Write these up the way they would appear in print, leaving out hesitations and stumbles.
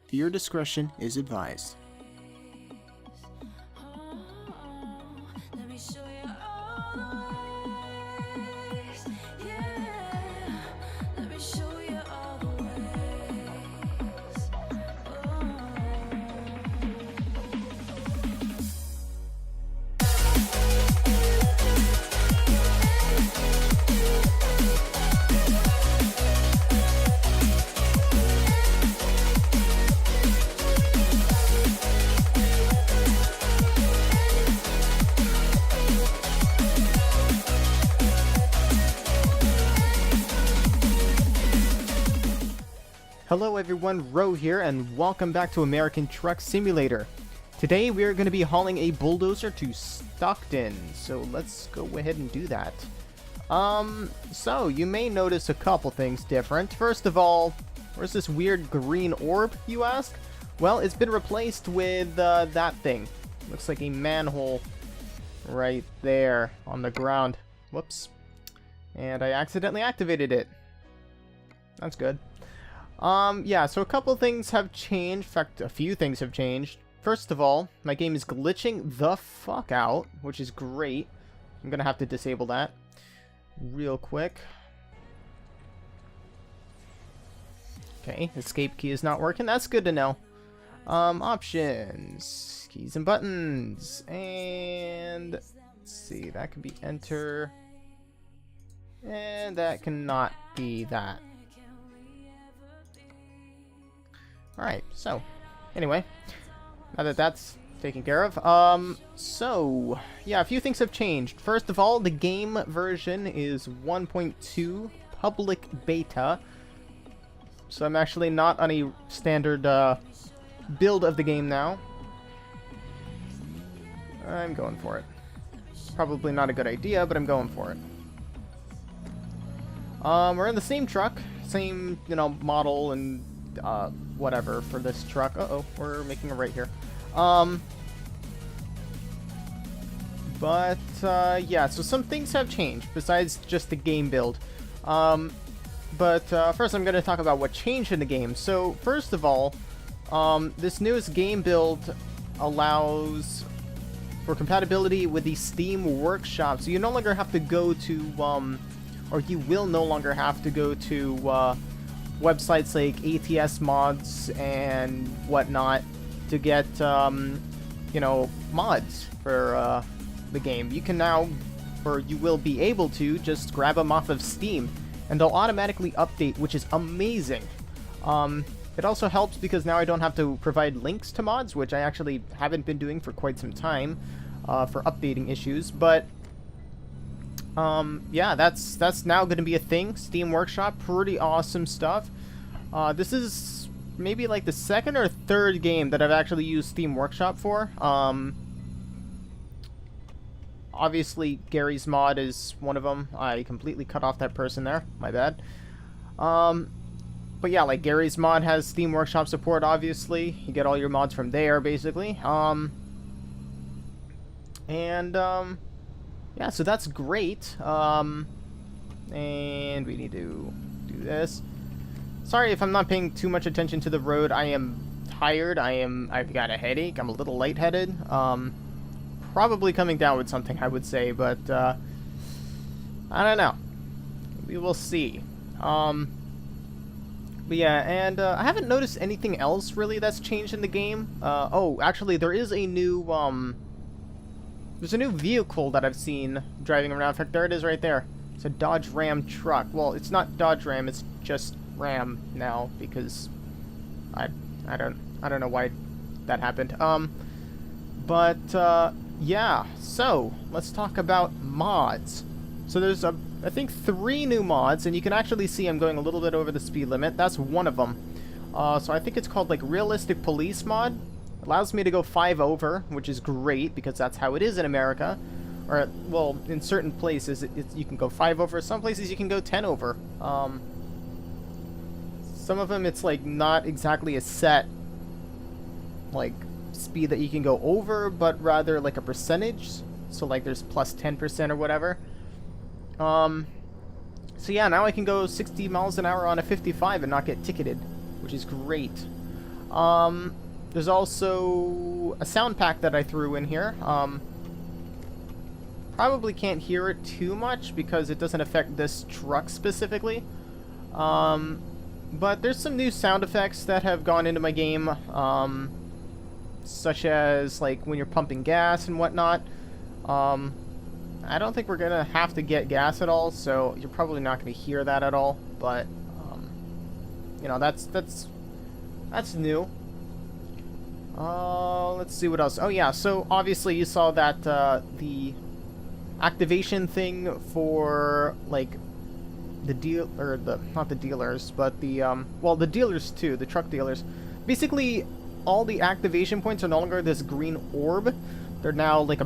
Viewer discretion is advised. Let me show you all the ways. Yeah, let me show you all the ways. Hello everyone, Ro here, and welcome back to American Truck Simulator. Today we are going to be hauling a bulldozer to Stockton, so let's go ahead and do that. So you may notice a couple things different. First of all, where's this weird green orb, you ask? Well, it's been replaced with that thing. Looks like a manhole right there on the ground. Whoops. And I accidentally activated it. That's good. Yeah, so a couple things have changed. In fact, a few things have changed. First of all, my game is glitching the fuck out, which is great. I'm gonna have to disable that real quick. Okay, escape key is not working. That's good to know. Options, keys and buttons, and let's see, that can be enter, and that cannot be that. Alright, so, anyway, now that that's taken care of, so, yeah, a few things have changed. First of all, the game version is 1.2 public beta, so I'm actually not on a standard, build of the game now. I'm going for it. Probably not a good idea, but I'm going for it. We're in the same truck, same, model and whatever for this truck. Uh-oh, we're making a right here. Yeah, so some things have changed besides just the game build. First I'm going to talk about what changed in the game. So, first of all, this newest game build allows for compatibility with the Steam Workshop. So you no longer have to go to, or you will no longer have to go to, websites like ATS mods and whatnot to get, mods for the game. You can now, or you will be able to, just grab them off of Steam, and they'll automatically update, which is amazing. It also helps because now I don't have to provide links to mods, which I actually haven't been doing for quite some time for updating issues, but yeah, that's now going to be a thing. Steam Workshop, pretty awesome stuff. This is maybe like the second or third game that I've actually used Steam Workshop for. Obviously, Gary's mod is one of them. I completely cut off that person there. My bad. But yeah, like Gary's mod has Steam Workshop support, obviously. You get all your mods from there, basically. Yeah, so that's great. And we need to do this. Sorry if I'm not paying too much attention to the road. I am tired. I've got a headache. I'm a little lightheaded. Probably coming down with something, I would say, but I don't know. We will see. But yeah, and I haven't noticed anything else really that's changed in the game. Oh, actually, there is a new there's a new vehicle that I've seen driving around. In fact, there it is right there. It's a Dodge Ram truck. Well, it's not Dodge Ram, it's just Ram now because I don't know why that happened. Yeah, so let's talk about mods. So there's I think 3 new mods, and you can actually see I'm going a little bit over the speed limit. That's one of them. So I think it's called like Realistic Police mod. Allows me to go 5 over, which is great because that's how it is in America. Or, well, in certain places you can go 5 over. Some places you can go 10 over. Some of them it's like not exactly a set like speed that you can go over, but rather like a percentage. So like there's plus 10% or whatever. So yeah, now I can go 60 miles an hour on a 55 and not get ticketed, which is great. There's also a sound pack that I threw in here. Probably can't hear it too much because it doesn't affect this truck specifically. But there's some new sound effects that have gone into my game, such as like when you're pumping gas and whatnot. I don't think we're gonna have to get gas at all, so you're probably not gonna hear that at all. But you know, that's new. Let's see what else. Oh yeah, so obviously you saw that the activation thing for like the deal, or the, not the dealers, but the well, the dealers too, the truck dealers. Basically, all the activation points are no longer this green orb. They're now like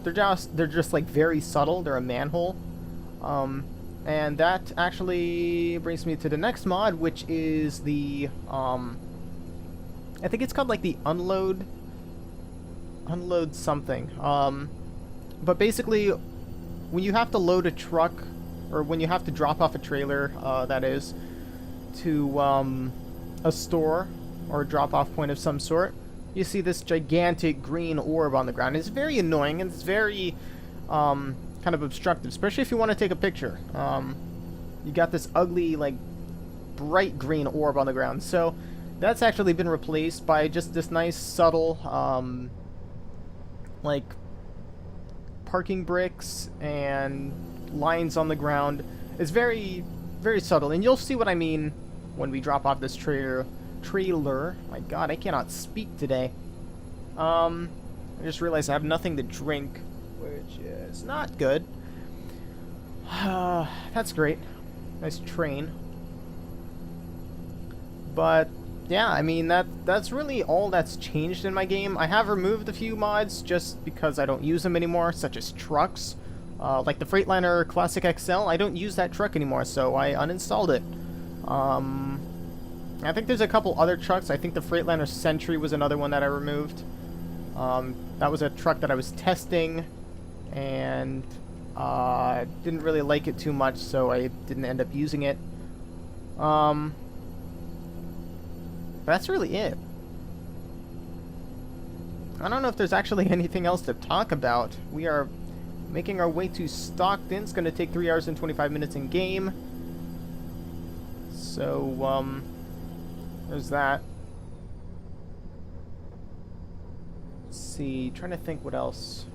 they're just like very subtle. They're a manhole. And that actually brings me to the next mod, which is the I think it's called like the unload something. But basically, when you have to load a truck, or when you have to drop off a trailer, that is, to a store or a drop-off point of some sort, you see this gigantic green orb on the ground. It's very annoying, and it's very kind of obstructive, especially if you want to take a picture. You got this ugly, like, bright green orb on the ground. So that's actually been replaced by just this nice, subtle, like, parking bricks and lines on the ground. It's very, very subtle, and you'll see what I mean when we drop off this trailer. My god, I cannot speak today. I just realized I have nothing to drink, which is not good. That's great. Nice train. But yeah, I mean, that's really all that's changed in my game. I have removed a few mods just because I don't use them anymore, such as trucks. Like the Freightliner Classic XL, I don't use that truck anymore, so I uninstalled it. I think there's a couple other trucks. I think the Freightliner Sentry was another one that I removed. That was a truck that I was testing, and didn't really like it too much, so I didn't end up using it. That's really it. I don't know if there's actually anything else to talk about. We are making our way to Stockton. It's going to take 3 hours and 25 minutes in game. So, there's that. Let's see, trying to think what else.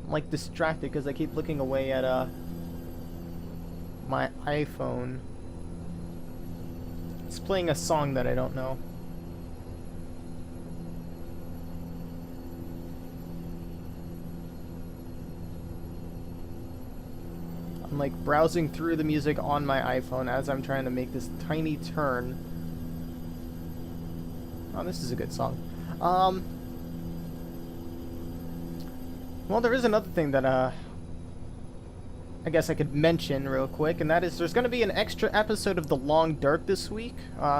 I'm like distracted because I keep looking away at my iPhone. It's playing a song that I don't know. I'm like browsing through the music on my iPhone as I'm trying to make this tiny turn. Oh, this is a good song. Well, there is another thing that I guess I could mention real quick, and that is there's going to be an extra episode of The Long Dark this week,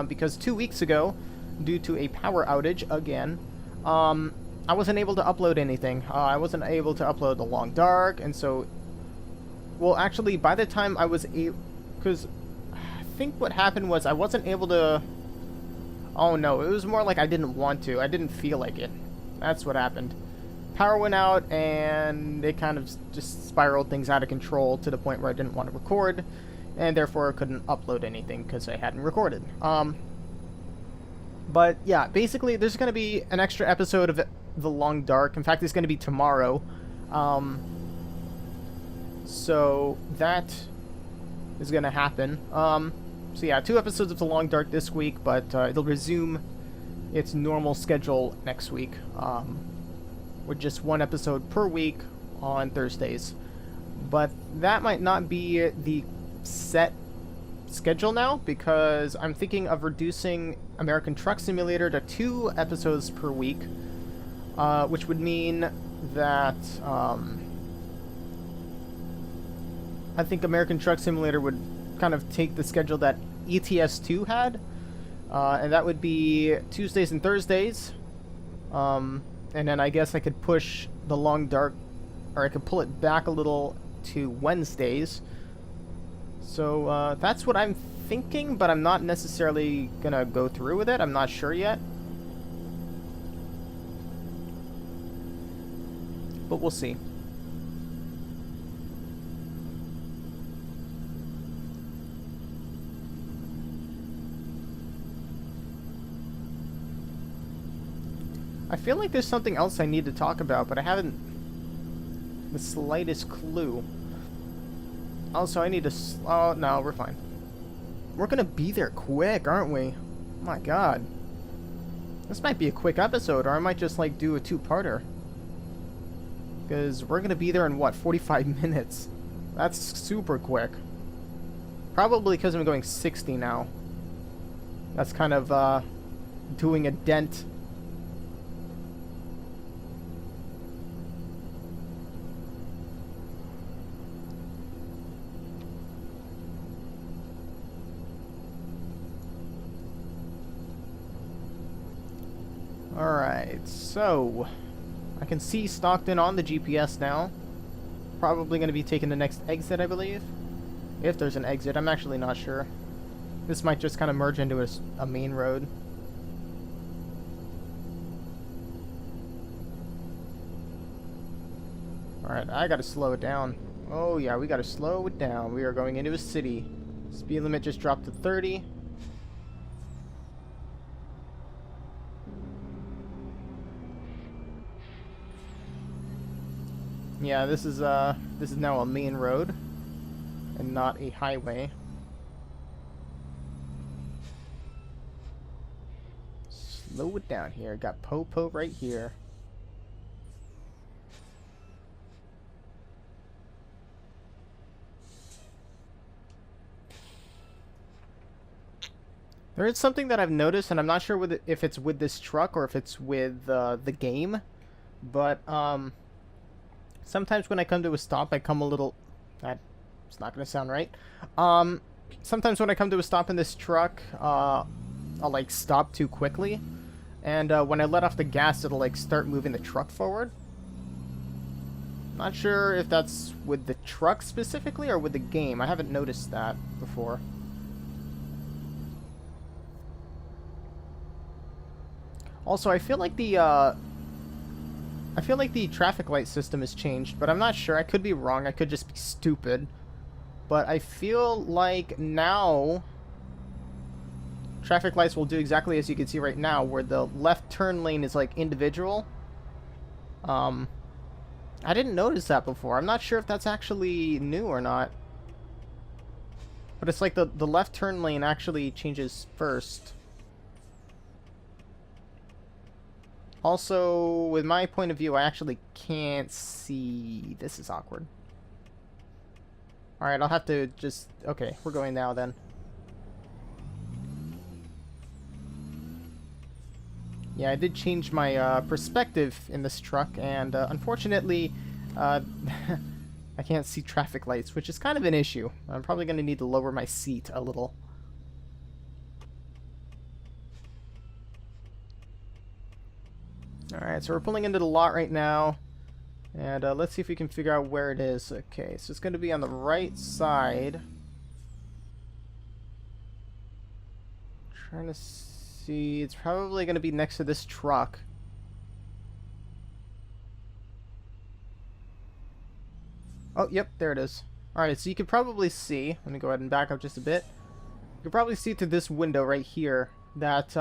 because 2 weeks ago, due to a power outage again, I wasn't able to upload anything. I wasn't able to upload The Long Dark, and so, well, actually, by the time I was able, because I think what happened was I wasn't able to, oh no, it was more like I didn't want to. I didn't feel like it. That's what happened. Power went out, and it kind of just spiraled things out of control to the point where I didn't want to record, and therefore I couldn't upload anything because I hadn't recorded. But yeah, basically there's going to be an extra episode of The Long Dark. In fact, it's going to be tomorrow. So that is going to happen. So yeah, 2 episodes of The Long Dark this week, but it'll resume its normal schedule next week. With just 1 episode per week on Thursdays. But that might not be the set schedule now, because I'm thinking of reducing American Truck Simulator to 2 episodes per week, which would mean that I think American Truck Simulator would kind of take the schedule that ETS2 had, and that would be Tuesdays and Thursdays. And then I guess I could push The Long Dark, or I could pull it back a little to Wednesdays. So that's what I'm thinking, but I'm not necessarily gonna go through with it. I'm not sure yet. But we'll see. I feel like there's something else I need to talk about, but I haven't the slightest clue. Also, I need to... Oh, no, we're fine. We're gonna be there quick, aren't we? Oh my god. This might be a quick episode, or I might just, like, do a two-parter. Because we're gonna be there in, what, 45 minutes? That's super quick. Probably because I'm going 60 now. That's kind of, doing a dent. Alright, so I can see Stockton on the GPS now. Probably going to be taking the next exit, I believe. If there's an exit, I'm actually not sure. This might just kind of merge into a main road. Alright, I gotta slow it down. Oh yeah, we gotta slow it down. We are going into a city. Speed limit just dropped to 30. Yeah, this is now a main road and not a highway. Slow it down here. Got Popo right here. There is something that I've noticed, and I'm not sure if it's with this truck or if it's with the game, but sometimes when I come to a stop, I come a little... That's not going to sound right. Sometimes when I come to a stop in this truck, I'll, like, stop too quickly. And when I let off the gas, it'll, like, start moving the truck forward. Not sure if that's with the truck specifically or with the game. I haven't noticed that before. Also, I feel like the traffic light system has changed, but I'm not sure. I could be wrong. I could just be stupid. But I feel like now traffic lights will do exactly as you can see right now, where the left turn lane is like individual. I didn't notice that before. I'm not sure if that's actually new or not. But it's like the left turn lane actually changes first. Also, with my point of view, I actually can't see. This is awkward. Alright, I'll have to just... Okay, we're going now then. Yeah, I did change my perspective in this truck, and unfortunately, I can't see traffic lights, which is kind of an issue. I'm probably going to need to lower my seat a little. Alright, so we're pulling into the lot right now. And let's see if we can figure out where it is. Okay, so it's going to be on the right side. Trying to see. It's probably going to be next to this truck. Oh, yep, there it is. Alright, so you can probably see. Let me go ahead and back up just a bit. You can probably see through this window right here that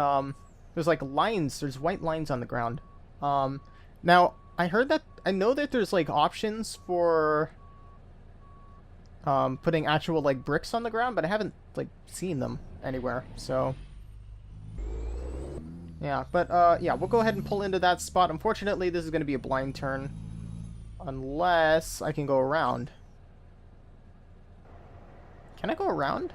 there's like lines. There's white lines on the ground. Now, I know that there's like options for putting actual like bricks on the ground, but I haven't like seen them anywhere. So yeah, but yeah, we'll go ahead and pull into that spot. Unfortunately, this is going to be a blind turn unless I can go around. Can I go around?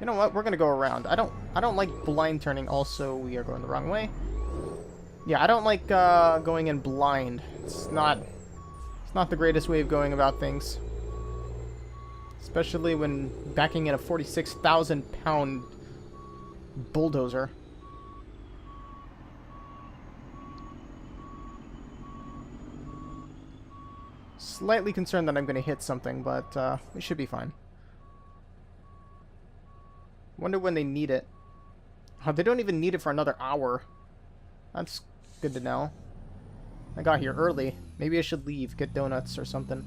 You know what? We're going to go around. I don't like blind turning. Also, we are going the wrong way. Yeah, I don't like going in blind. It's not the greatest way of going about things. Especially when backing in a 46,000-pound bulldozer. Slightly concerned that I'm going to hit something, but we should be fine. Wonder when they need it. Oh, they don't even need it for another hour. That's good to know. I got here early. Maybe I should leave, get donuts or something.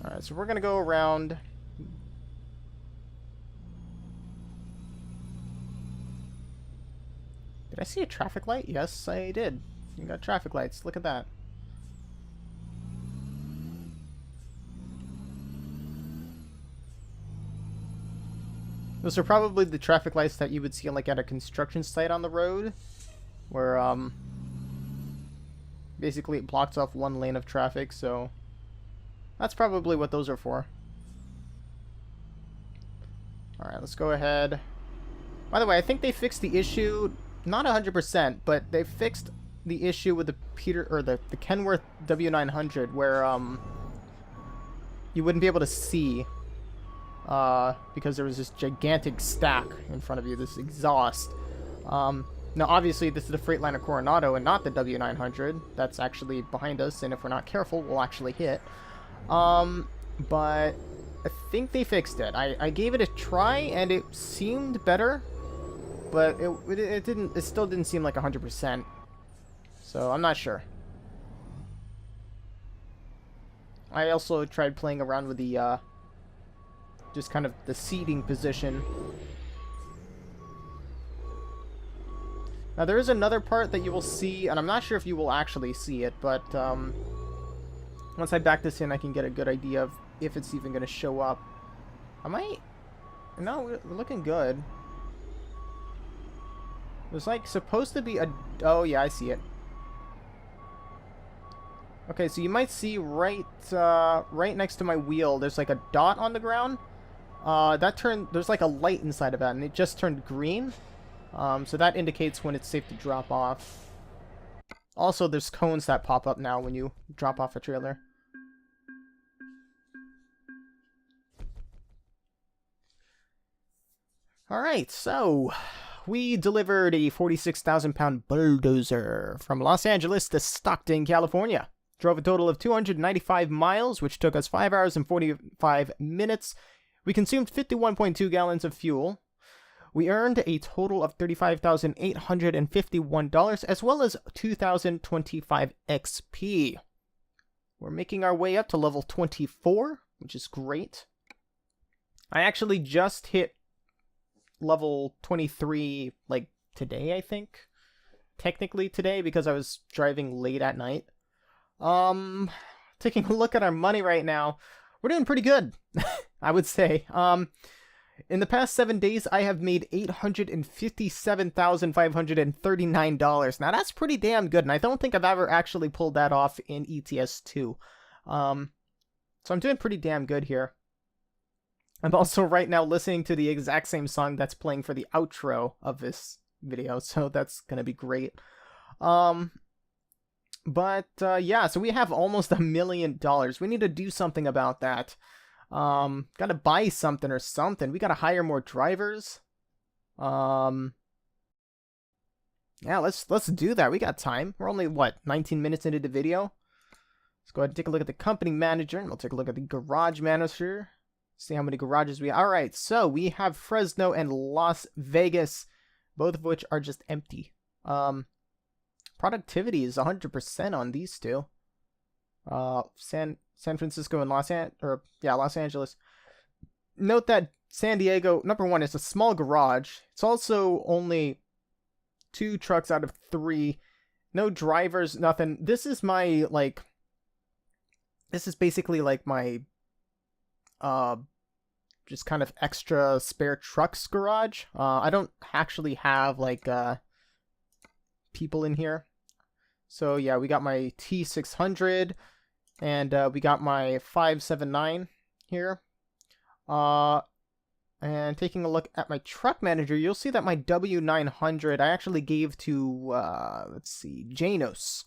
Alright, so we're gonna go around. Did I see a traffic light? Yes, I did. You got traffic lights. Look at that. Those are probably the traffic lights that you would see like at a construction site on the road, where basically it blocks off one lane of traffic, so that's probably what those are for. Alright, let's go ahead. By the way, I think they fixed the issue, not 100%, but they fixed the issue with the the Kenworth W900 where you wouldn't be able to see because there was this gigantic stack in front of you, this exhaust. Now obviously this is the Freightliner Coronado and not the W900 that's actually behind us, and if we're not careful we'll actually hit. But I think they fixed it. I gave it a try and it seemed better, but it still didn't seem like 100%. So I'm not sure. I also tried playing around with the just kind of the seating position. Now there is another part that you will see, and I'm not sure if you will actually see it, but once I back this in I can get a good idea of if it's even going to show up. I might... No, we're looking good. There's like supposed to be a... Oh yeah, I see it. Okay, so you might see right next to my wheel, there's like a dot on the ground. There's like a light inside of that, and it just turned green. So that indicates when it's safe to drop off. Also, there's cones that pop up now when you drop off a trailer. Alright, so we delivered a 46,000-pound bulldozer from Los Angeles to Stockton, California. Drove a total of 295 miles, which took us 5 hours and 45 minutes. We consumed 51.2 gallons of fuel. We earned a total of $35,851, as well as 2,025 XP. We're making our way up to level 24, which is great. I actually just hit level 23, like, today, I think. Technically today, because I was driving late at night. Taking a look at our money right now, we're doing pretty good, I would say. In the past 7 days, I have made $857,539. Now, that's pretty damn good, and I don't think I've ever actually pulled that off in ETS2. So I'm doing pretty damn good here. I'm also right now listening to the exact same song that's playing for the outro of this video, so that's gonna be great. Yeah, so we have almost $1 million. We need to do something about that. Gotta buy something or something. We gotta hire more drivers. Yeah, let's do that. We got time. We're only, what, 19 minutes into the video? Let's go ahead and take a look at the company manager, and we'll take a look at the garage manager. See how many garages we have. Alright, so we have Fresno and Las Vegas, both of which are just empty. Productivity is 100% on these two. San Francisco and Los Angeles. Note that San Diego, number one, is a small garage. It's also only 2 trucks out of 3. No drivers, nothing. This is my, like... This is basically like my... just kind of extra spare trucks garage. I don't actually have, like, people in here. So, yeah, we got my T600... And we got my 579 here. And taking a look at my truck manager, you'll see that my W900 I actually gave to, let's see, Janos.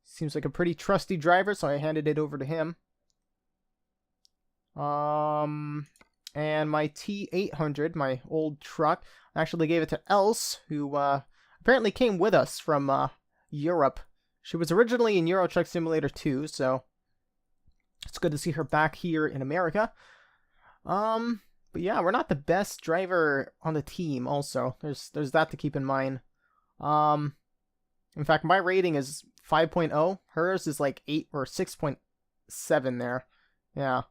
Seems like a pretty trusty driver, so I handed it over to him. And my T800, my old truck, I actually gave it to Else, who apparently came with us from Europe. She was originally in Euro Truck Simulator 2, so It's good to see her back here in America. But yeah, we're not the best driver on the team also. There's that to keep in mind. In fact, my rating is 5.0. Hers is like 8 or 6.7 there. Yeah.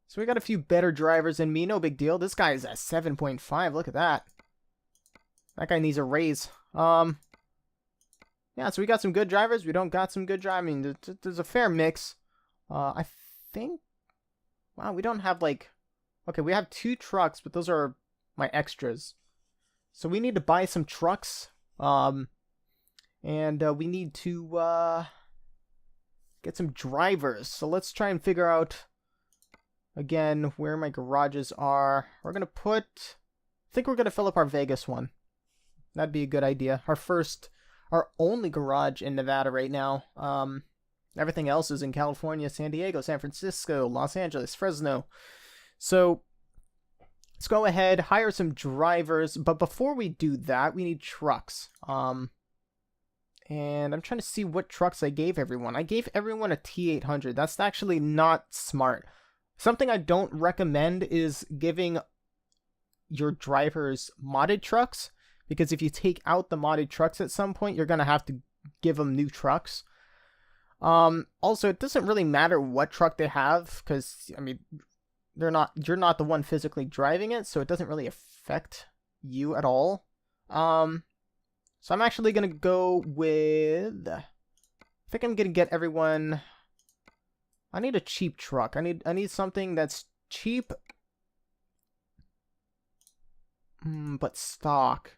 So we got a few better drivers than me. No big deal. This guy is at 7.5. Look at that. That guy needs a raise. Yeah, so we got some good drivers. We don't got some good drivers. I mean, there's a fair mix. I think... Wow, we don't have like... Okay, we have 2 trucks, but those are my extras. So we need to buy some trucks. And we need to get some drivers. So let's try and figure out, again, where my garages are. We're going to put... I think we're going to fill up our Vegas one. That'd be a good idea. Our only garage in Nevada right now. Everything else is in California, San Diego, San Francisco, Los Angeles, Fresno. So let's go ahead, hire some drivers. But before we do that, we need trucks. And I'm trying to see what trucks I gave everyone. I gave everyone a T800. That's actually not smart. Something I don't recommend is giving your drivers modded trucks. Because if you take out the modded trucks at some point, you're going to have to give them new trucks. Also, it doesn't really matter what truck they have. Because, I mean, you're not the one physically driving it. So it doesn't really affect you at all. So I'm actually going to go with... I think I'm going to get everyone... I need a cheap truck. I need something that's cheap. But stock.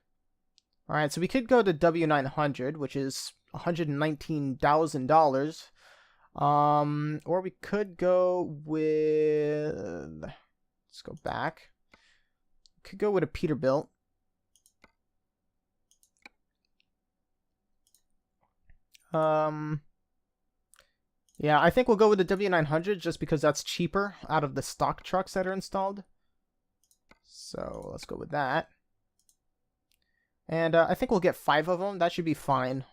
Alright, so we could go to W900, which is $119,000. Or we could go with... Let's go back. Could go with a Peterbilt. Yeah, I think we'll go with the W900 just because that's cheaper out of the stock trucks that are installed. So let's go with that. And I think we'll get 5 of them. That should be fine.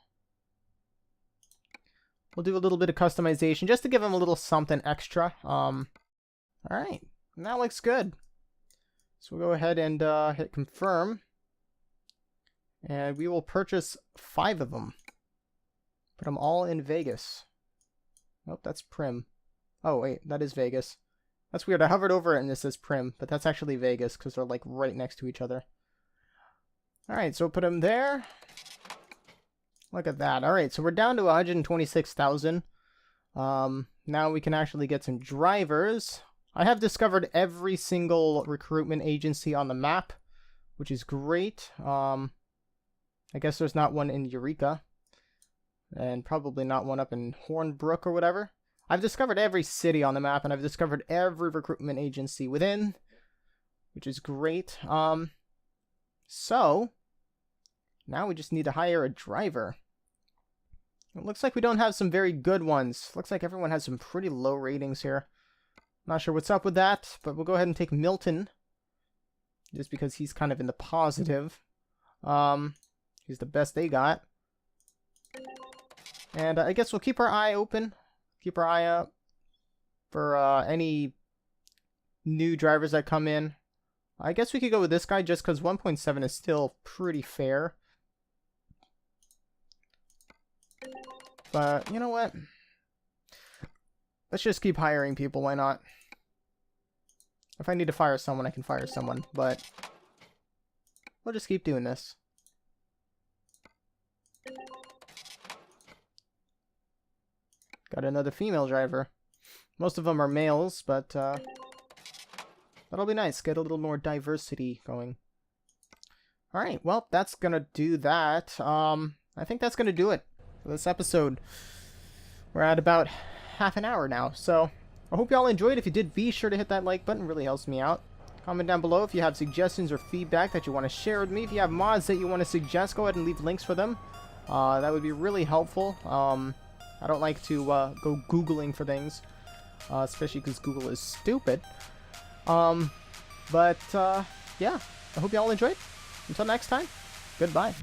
We'll do a little bit of customization just to give them a little something extra. Alright, that looks good. So we'll go ahead and hit confirm. And we will purchase 5 of them. Put them all in Vegas. Nope, that's Prim. Oh, wait, that is Vegas. That's weird. I hovered over it and it says Prim, but that's actually Vegas because they're like right next to each other. Alright, so we'll put them there. Look at that. Alright, so we're down to 126,000. Now we can actually get some drivers. I have discovered every single recruitment agency on the map, which is great. I guess there's not one in Eureka. And probably not one up in Hornbrook or whatever. I've discovered every city on the map, and I've discovered every recruitment agency within, which is great. So, now we just need to hire a driver. It looks like we don't have some very good ones. Looks like everyone has some pretty low ratings here. Not sure what's up with that, but we'll go ahead and take Milton. Just because he's kind of in the positive. He's the best they got. And I guess we'll keep our eye open. Keep our eye up for any new drivers that come in. I guess we could go with this guy just because 1.7 is still pretty fair. But, you know what? Let's just keep hiring people, why not? If I need to fire someone, I can fire someone, but we'll just keep doing this. Got another female driver. Most of them are males, but that'll be nice. Get a little more diversity going. Alright, well, that's gonna do that. I think that's gonna do it for this episode. We're at about half an hour now, so I hope y'all enjoyed. If you did, be sure to hit that like button. It really helps me out. Comment down below if you have suggestions or feedback that you want to share with me. If you have mods that you want to suggest, go ahead and leave links for them. That would be really helpful. I don't like to go Googling for things, especially because Google is stupid. Yeah, I hope y'all enjoyed. Until next time, goodbye.